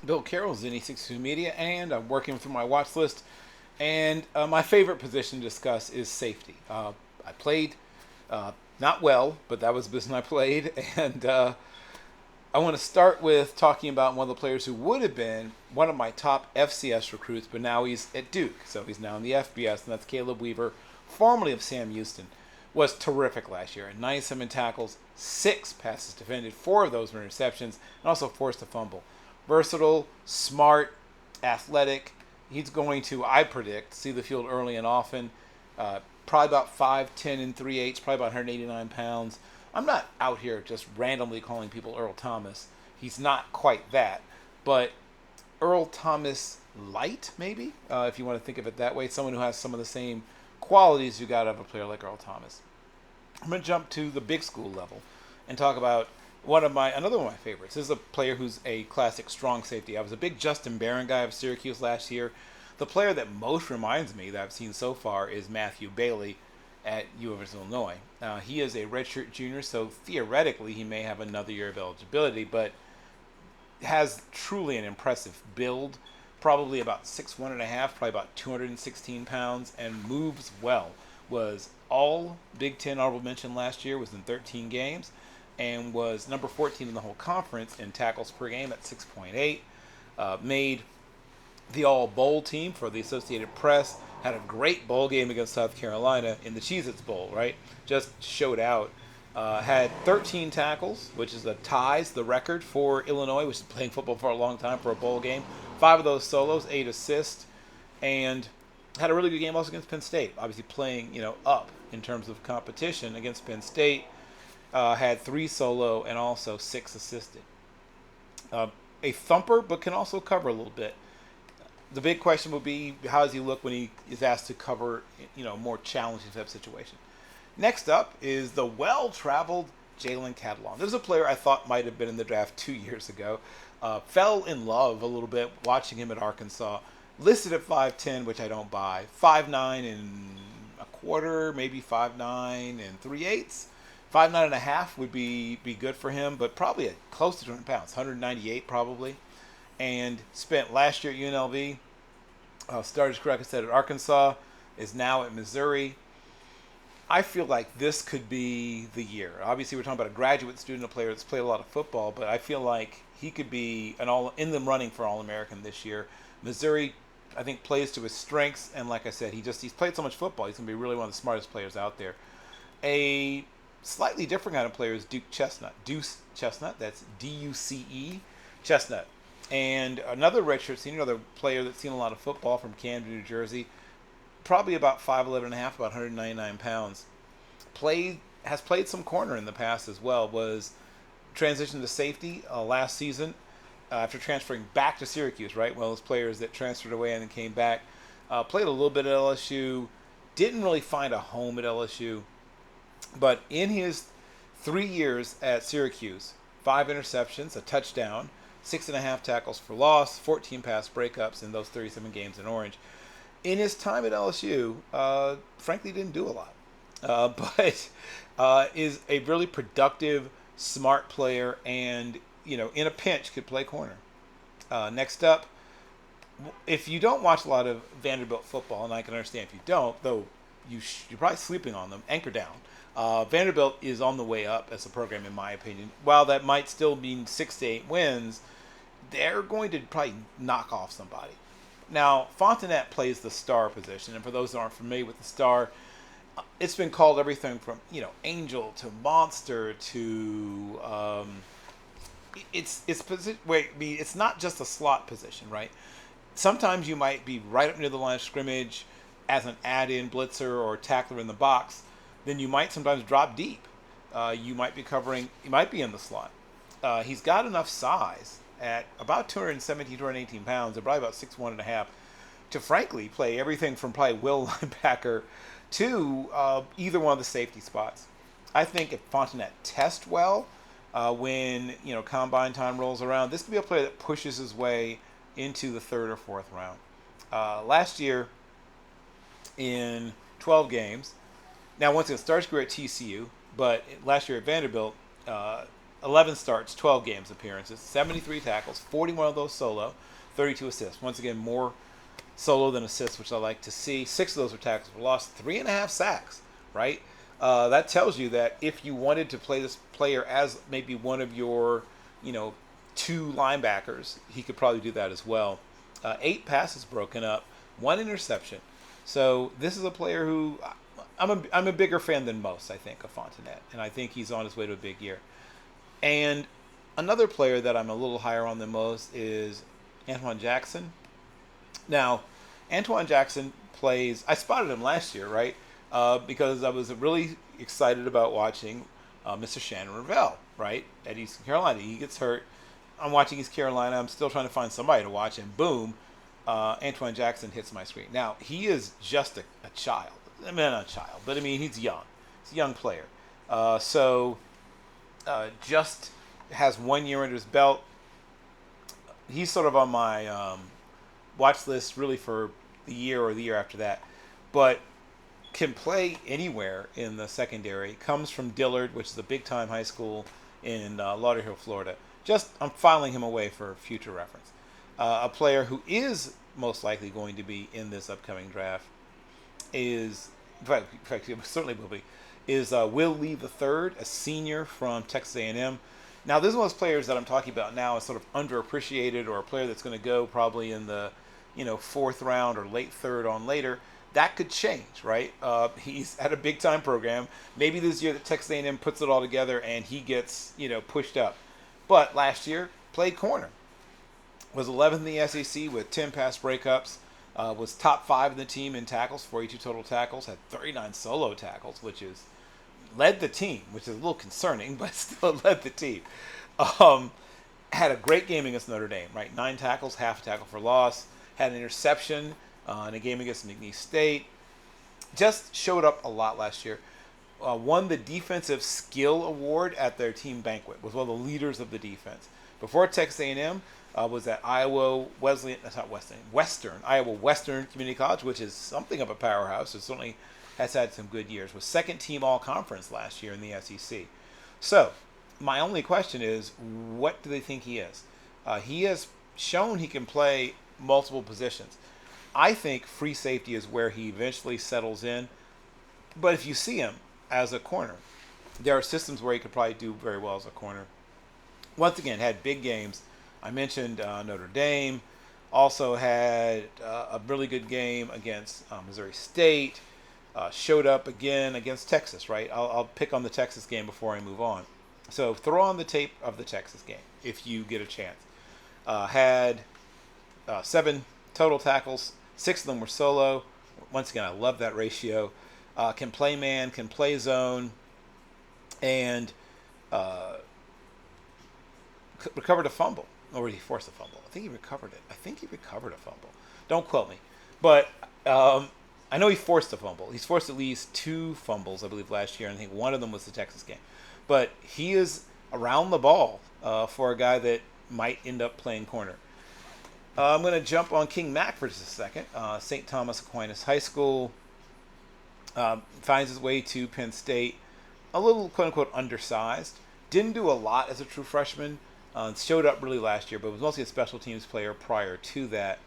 Bill Carroll, Zenny62 Media, and I'm working through my watch list. And my favorite position to discuss is safety. I played not well, but that was the position I played. And I want to start with talking about one of the players who would have been one of my top FCS recruits, but now he's at Duke. So he's now in the FBS, and that's Caleb Weaver, formerly of Sam Houston. Was terrific last year. 97 tackles, 6 passes defended, 4 of those were interceptions, and also forced a fumble. Versatile, smart, athletic. He's going to, I predict, see the field early and often. Probably about 5'10" and 3/8, probably about 189 pounds. I'm not out here just randomly calling people Earl Thomas. He's not quite that. But Earl Thomas light, maybe, if you want to think of it that way. Someone who has some of the same qualities you got out of a player like Earl Thomas. I'm going to jump to the big school level and talk about another one of my favorites. This is a player who's a classic strong safety. I was a big Justin Barron guy of Syracuse last year. The player that most reminds me that I've seen so far is Matthew Bailey at U of Illinois. He is a redshirt junior, so theoretically he may have another year of eligibility, but has truly an impressive build. Probably about 6'1" and a half, probably about 216 pounds, and moves well. Was all Big Ten honorable mention last year, was in 13 games, and was number 14 in the whole conference in tackles per game at 6.8. Made the All Bowl team for the Associated Press. Had a great bowl game against South Carolina in the Cheez-Its Bowl, right? Just showed out. Had 13 tackles, which is ties the record for Illinois, which is playing football for a long time for a bowl game. 5 of those solos, 8 assists, and had a really good game also against Penn State. Obviously playing, up in terms of competition against Penn State. Had 3 solo and also 6 assisted. A thumper, but can also cover a little bit. The big question would be, how does he look when he is asked to cover, more challenging type situation? Next up is the well-traveled Jalen Catalon. This is a player I thought might have been in the draft 2 years ago. Fell in love a little bit watching him at Arkansas. Listed at 5'10", which I don't buy. 5'9" and a quarter, maybe 5'9" and 3/8. 5'9" and a half would be good for him, but probably at close to 200 pounds, 198 probably. And spent last year at UNLV. Started, correct, I said, at Arkansas. Is now at Missouri. I feel like this could be the year. Obviously, we're talking about a graduate student, a player that's played a lot of football, but I feel like he could be in the running for All-American this year. Missouri, I think, plays to his strengths, and like I said, he's played so much football. He's going to be really one of the smartest players out there. A slightly different kind of player is Deuce Chestnut. That's D-U-C-E, Chestnut. And another redshirt senior, another player that's seen a lot of football from Camden, New Jersey, probably about 5'11" and a half, about 199 pounds. Has played some corner in the past as well. Was transitioned to safety last season after transferring back to Syracuse, right? One of those players that transferred away and then came back. Played a little bit at LSU. Didn't really find a home at LSU. But in his 3 years at Syracuse, 5 interceptions, a touchdown, 6.5 tackles for loss, 14 pass breakups in those 37 games in Orange. In his time at LSU, frankly, didn't do a lot, but is a really productive, smart player, and in a pinch could play corner. Next up, if you don't watch a lot of Vanderbilt football, and I can understand if you don't, though you're probably sleeping on them, anchor down. Vanderbilt is on the way up as a program, in my opinion. While that might still mean 6 to 8 wins, they're going to probably knock off somebody. Now, Fontenette plays the star position, and for those that aren't familiar with the star, it's been called everything from angel to monster to it's not just a slot position, right? Sometimes you might be right up near the line of scrimmage as an add-in blitzer or tackler in the box. Then you might sometimes drop deep. You might be in the slot. He's got enough size at about 217, 218 pounds, or probably about 6'1" and a half, to frankly play everything from probably will linebacker to either one of the safety spots. I think if Fontenette tests well, when combine time rolls around, this could be a player that pushes his way into the 3rd or 4th round. Last year, in 12 games, now once again, starts career at TCU, but last year at Vanderbilt, 11 starts, 12 games appearances, 73 tackles, 41 of those solo, 32 assists. Once again, more solo than assists, which I like to see. 6 of those were tackles for loss, 3.5 sacks, right? That tells you that if you wanted to play this player as maybe one of your, 2 linebackers, he could probably do that as well. 8 passes broken up, 1 interception. So this is a player who I'm a bigger fan than most, I think, of Fontenette, and I think he's on his way to a big year. And another player that I'm a little higher on than most is Antoine Jackson. Now, Antoine Jackson plays. I spotted him last year, right? Because I was really excited about watching Mr. Shannon Ravel, right, at Eastern Carolina. He gets hurt. I'm watching East Carolina. I'm still trying to find somebody to watch, and boom, Antoine Jackson hits my screen. Now, he is just a child. I mean, not a child, but I mean, he's young. He's a young player. Just has 1 year under his belt. He's sort of on my watch list really for the year or the year after that. But can play anywhere in the secondary. Comes from Dillard, which is a big-time high school in Lauderhill, Florida. I'm filing him away for future reference. A player who is most likely going to be in this upcoming draft is, in fact, he certainly will be, is Will Lee III, a senior from Texas A&M. Now, this is one of those players that I'm talking about now is sort of underappreciated, or a player that's going to go probably in the 4th round or late 3rd on later. That could change, right? He's at a big-time program. Maybe this year that Texas A&M puts it all together and he gets pushed up. But last year, played corner. Was 11th in the SEC with 10 pass breakups. Was top 5 in the team in tackles, 42 total tackles. Had 39 solo tackles, which is led the team, which is a little concerning, but still led the team. Had a great game against Notre Dame, right? 9 tackles, half a tackle for loss. Had an interception in a game against McNeese State. Just showed up a lot last year. Won the Defensive Skill Award at their team banquet. Was one of the leaders of the defense. Before Texas A&M, was at Iowa Western Community College, which is something of a powerhouse. It certainly has had some good years. Was second team All-Conference last year in the SEC. So, my only question is, what do they think he is? He has shown he can play multiple positions. I think free safety is where he eventually settles in. But if you see him as a corner, there are systems where he could probably do very well as a corner. Once again, had big games. I mentioned Notre Dame. Also had a really good game against Missouri State. Showed up again against Texas, right? I'll pick on the Texas game before I move on. So throw on the tape of the Texas game if you get a chance. Had 7 total tackles. 6 of them were solo. Once again, I love that ratio. Can play man, can play zone, and recovered a fumble. Or did he force a fumble? I think he recovered it. I think he recovered a fumble. Don't quote me. But I know he forced a fumble. He's forced at least 2 fumbles, I believe, last year. And I think one of them was the Texas game. But he is around the ball for a guy that might end up playing corner. I'm going to jump on King Mac for just a second. St. Thomas Aquinas High School. Finds his way to Penn State. A little, quote-unquote, undersized. Didn't do a lot as a true freshman. Showed up really last year, but was mostly a special teams player prior to that.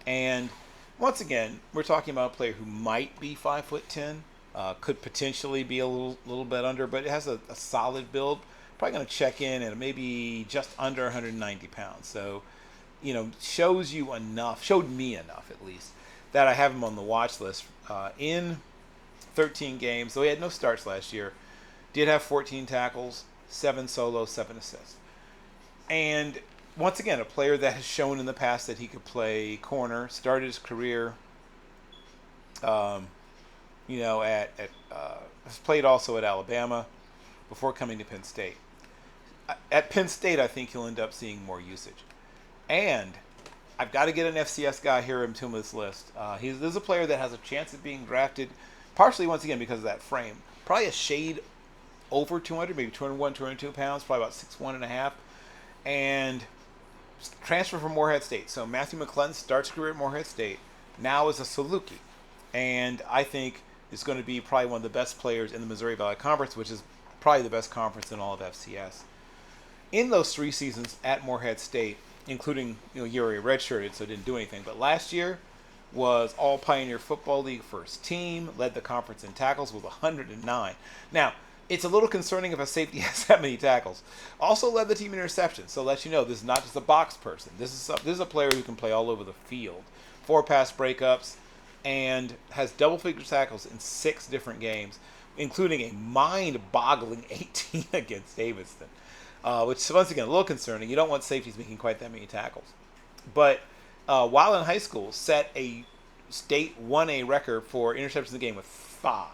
And once again, we're talking about a player who might be 5'10", could potentially be a little bit under, but it has a solid build. Probably going to check in at maybe just under 190 pounds. So, showed me enough at least, that I have him on the watch list in 13 games. So he had no starts last year. Did have 14 tackles, 7 solos, 7 assists. And once again, a player that has shown in the past that he could play corner. Started his career, has played also at Alabama before coming to Penn State. At Penn State, I think he'll end up seeing more usage. And I've got to get an FCS guy here into this list. This is a player that has a chance of being drafted, partially, once again, because of that frame. Probably a shade over 200, maybe 201, 202 pounds, probably about 6'1.5". And transfer from Morehead State. So Matthew McClellan starts career at Morehead State, now is a Saluki. And I think is going to be probably one of the best players in the Missouri Valley Conference, which is probably the best conference in all of FCS. in those 3 seasons at Morehead State, including year where he redshirted, so didn't do anything. But last year was All Pioneer Football League first team, led the conference in tackles with 109. Now, it's a little concerning if a safety has that many tackles. Also led the team in interceptions, so let you know this is not just a box person. This is a player who can play all over the field. 4 pass breakups, and has double-figure tackles in 6 different games, including a mind-boggling 18 against Davidson, which once again a little concerning. You don't want safeties making quite that many tackles. But while in high school, set a state 1A record for interceptions in the game with 5.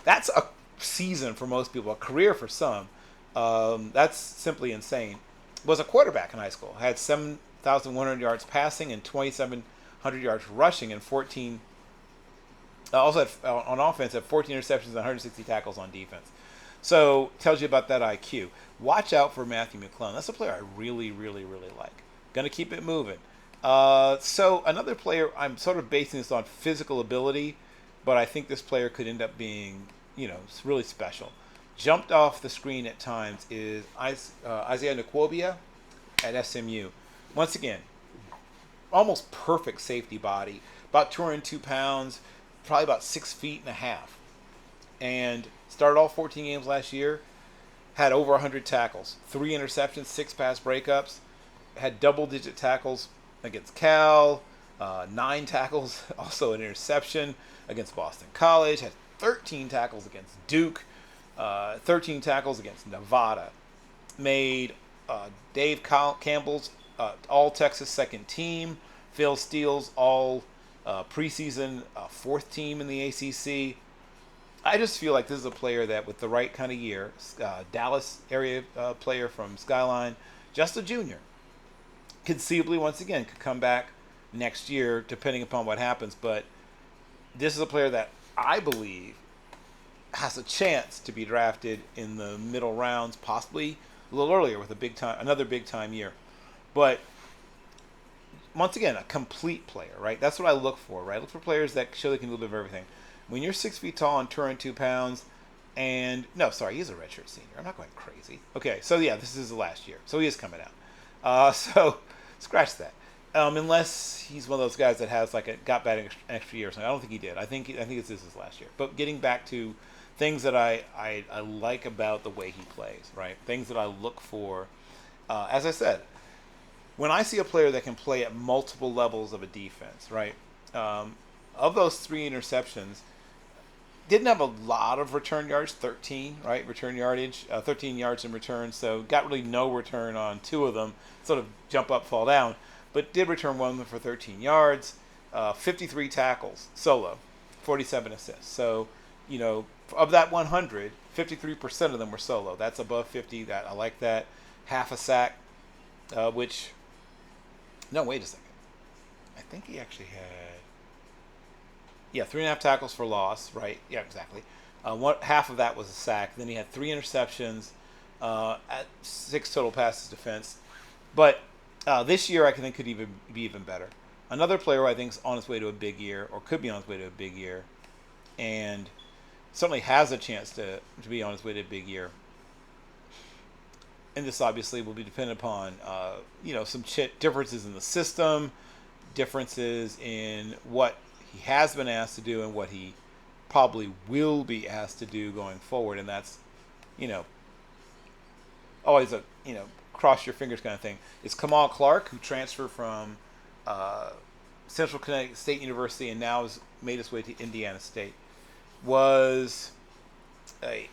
That's a season for most people, a career for some. That's simply insane. Was a quarterback in high school. Had 7,100 yards passing and 2,700 yards rushing and 14. Also had, on offense, had 14 interceptions and 160 tackles on defense. So tells you about that IQ. Watch out for Matthew McClellan. That's a player I really, really, really like. Gonna keep it moving. So another player, I'm sort of basing this on physical ability, but I think this player could end up being, really special. Jumped off the screen at times is Isaiah Nwokobia at SMU. Once again, almost perfect safety body. About 202 pounds, probably about 6 feet and a half. And started all 14 games last year. Had over 100 tackles, 3 interceptions, 6 pass breakups. Had double-digit tackles against Cal, 9 tackles, also an interception against Boston College. Had 13 tackles against Duke, 13 tackles against Nevada. Made Dave Campbell's All-Texas second team. Phil Steele's all preseason 4th team in the ACC. I just feel like this is a player that, with the right kind of year, Dallas area player from Skyline, just a junior, conceivably once again could come back next year, depending upon what happens. But this is a player that I believe has a chance to be drafted in the middle rounds, possibly a little earlier with another big time year. But once again, a complete player, right? That's what I look for, right? I look for players that show they can do a little bit of everything. When you're 6 feet tall and 202 pounds, he's a redshirt senior. I'm not going crazy. Okay, so yeah, this is the last year, so he is coming out. So scratch that. Unless he's one of those guys that has got back an extra year or something. I don't think he did. I think this is his last year. But getting back to things that I like about the way he plays, right? Things that I look for. As I said, when I see a player that can play at multiple levels of a defense, right? Of those 3 interceptions, didn't have a lot of return yards, 13, right? Return yardage, 13 yards in return. So got really no return on 2 of them. Sort of jump up, fall down. But did return 1 for 13 yards, 53 tackles, solo, 47 assists. So, of that 100, 53% of them were solo. That's above 50. That I like that. Half a sack, which... No, wait a second. I think he actually had... Yeah, 3.5 tackles for loss, right? Yeah, exactly. Half of that was a sack. Then he had 3 interceptions, at 6 total passes defense. But this year, I think could be even better. Another player who I think is on his way to a big year, or could be on his way to a big year, and certainly has a chance to be on his way to a big year. And this obviously will be dependent upon, some differences in the system, differences in what he has been asked to do and what he probably will be asked to do going forward. And that's, always a, cross your fingers kind of thing. It's Kamal Clark, who transferred from Central Connecticut State University and now has made his way to Indiana State. Was a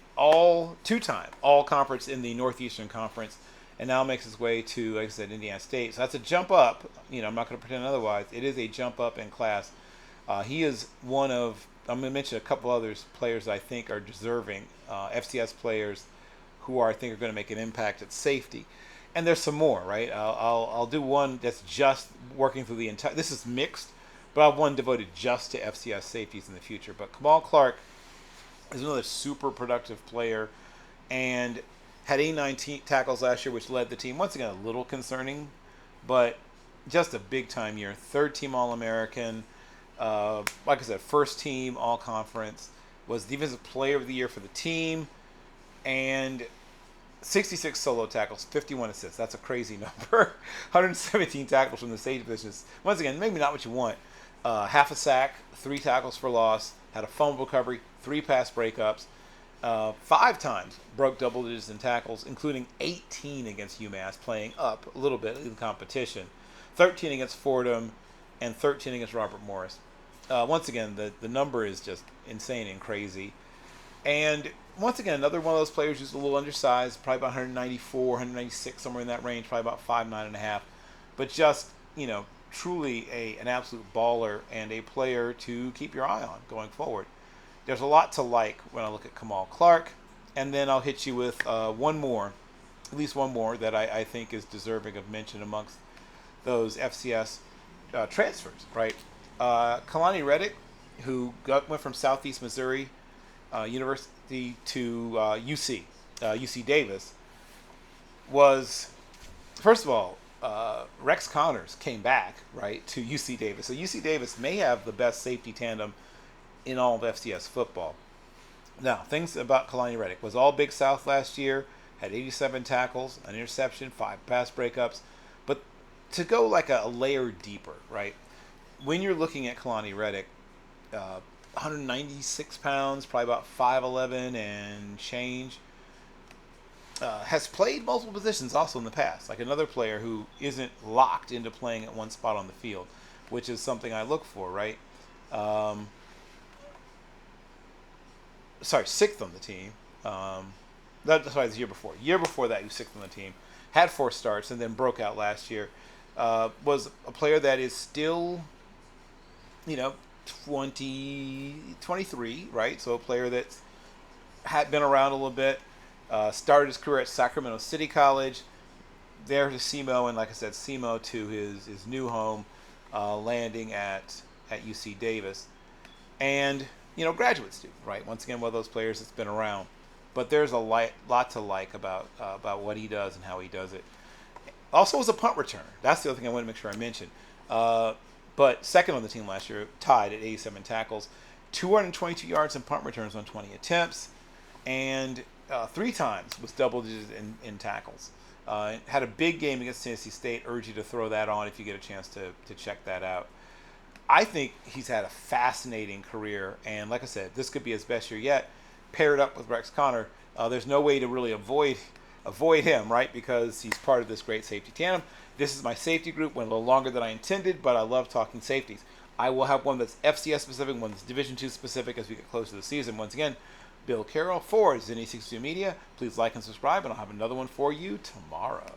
two-time all-conference in the Northeastern Conference, and now makes his way to, like I said, Indiana State. So that's a jump up. I'm not going to pretend otherwise. It is a jump up in class. He is one of, I'm going to mention a couple others, players that I think are deserving, FCS players who I think are going to make an impact at safety. And there's some more, right? I'll do one that's just working through the entire, this is mixed, but I'll have one devoted just to FCS safeties in the future. But Kamal Clark is another super productive player and had 89 tackles last year, which led the team. Once again, a little concerning, but just a big-time year. 3rd team All-American. Like I said, 1st team All-Conference. Was Defensive Player of the Year for the team. And 66 solo tackles, 51 assists. That's a crazy number. 117 tackles from the safety positions. Once again, maybe not what you want. Half a sack, 3 tackles for loss, had a fumble recovery, 3 pass breakups, 5 times broke double digits in tackles, including 18 against UMass, playing up a little bit in the competition, 13 against Fordham, and 13 against Robert Morris. Once again, the number is just insane and crazy. And once again, another one of those players who's a little undersized, probably about 194, 196, somewhere in that range, probably about 5'9.5", but just, truly an absolute baller and a player to keep your eye on going forward. There's a lot to like when I look at Kamal Clark, and then I'll hit you with one more, at least one more that I think is deserving of mention amongst those FCS transfers, right? Kalani Reddick, who went from Southeast Missouri University to UC Davis, was, first of all, Rex Connors came back, right, to UC Davis. So UC Davis may have the best safety tandem in all of FCS football. Now, things about Kalani Reddick was all Big South last year, had 87 tackles, an interception, 5 pass breakups. But to go like a layer deeper, right, when you're looking at Kalani Reddick, 196 pounds, probably about 5'11" and change, has played multiple positions also in the past, like another player who isn't locked into playing at one spot on the field, which is something I look for, right? Sixth on the team. That's the year before. Year before that, he was sixth on the team. Had 4 starts and then broke out last year. Was a player that is still, 23, right? So a player that had been around a little bit. Started his career at Sacramento City College. There to SEMO, and like I said, SEMO to his new home, landing at UC Davis. And, graduate student, right? Once again, one of those players that's been around. But there's a lot to like about what he does and how he does it. Also was a punt returner. That's the other thing I want to make sure I mention. But second on the team last year, tied at 87 tackles, 222 yards in punt returns on 20 attempts, and 3 times was double digits in tackles. Had a big game against Tennessee State. Urge you to throw that on if you get a chance to check that out. I think he's had a fascinating career, and like I said, this could be his best year yet. Paired up with Rex Connor, there's no way to really avoid him, right? Because he's part of this great safety tandem. This is my safety group. Went a little longer than I intended, but I love talking safeties. I will have one that's FCS specific, one that's Division II specific as we get closer to the season. Once again, Bill Carroll for Zenny62 Media. Please like and subscribe, and I'll have another one for you tomorrow.